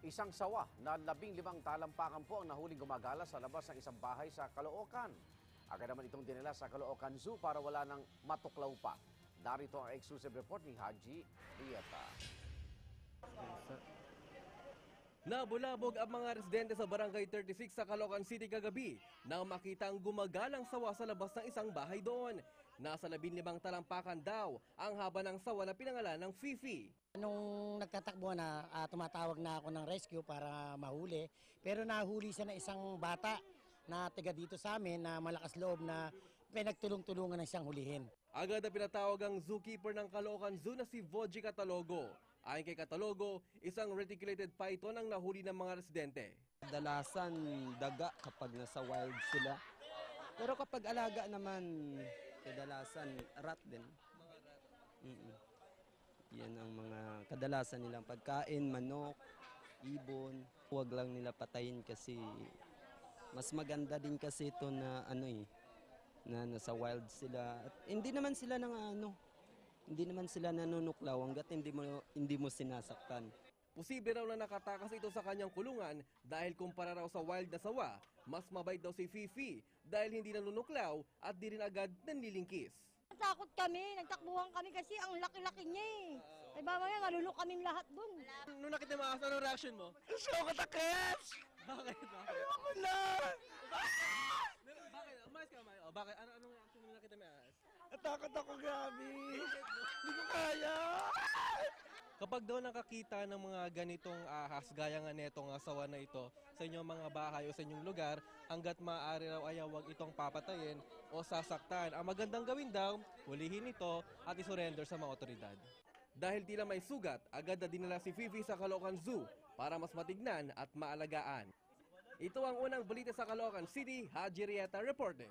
Isang sawa na 15 talampakan po ang nahuling gumagala sa labas ng isang bahay sa Caloocan. Agad naman itong dinala sa Caloocan Zoo para wala nang matuklaw pa. Narito ang exclusive report ni Haji Rieta. Nabulabog ang mga residente sa Barangay 36 sa Caloocan City kagabi nang makita ang gumagalang sawa sa labas ng isang bahay doon. Nasa 15 talampakan daw ang haba ng sawa na pinangalan ng Fifi. Nung nagtatakbo na, tumatawag na ako ng rescue para mahuli. Pero nahuli siya na isang bata na taga dito sa amin na malakas loob na pinagtulong-tulungan na siyang hulihin. Agad na pinatawag ang zookeeper ng Caloocan Zoo na si Voji Catalogo. Ayon kay Catalogo, isang reticulated python ang nahuli ng mga residente. Kadalasan daga kapag nasa wild sila. Pero kapag alaga naman, kadalasan rat din. Yan ang mga kadalasan nilang pagkain, manok, ibon. Huwag lang nila patayin kasi mas maganda din kasi ito na na nasa wild sila. At hindi naman sila hindi naman sila nanunuklaw hangga't hindi mo sinasaktan. Posible raw na nakatakas ito sa kanyang kulungan dahil kumpara raw sa wild na sawa, mas mabait daw si Fifi dahil hindi nanunuklaw at di rin agad nanlilingkis. Takot kami, nagtakbuhan kami kasi ang laki-laki niya eh. Ay mamaya malulok kaming lahat dun. Nung nakita mo, anong reaction mo? Gusto ko katakit! Bakit? Ayoko na! Bakit? Umayos ka, umayos. Bakit? Anong reaction mo nung nakita mo yung Natakot ako, grabe! Hindi ko kaya! Kapag daw nakakita ng mga ganitong ahas, gaya nga netong sawa na ito sa inyong mga bahay o sa inyong lugar, hanggat maaari raw ay huwag itong papatayin o sasaktan. Ang magandang gawin daw, hulihin ito at isurrender sa mga otoridad. Dahil tila may sugat, agad na dinala si Fifi sa Caloocan Zoo para mas matignan at maalagaan. Ito ang unang balita sa Caloocan City, Haji Rieta reporting.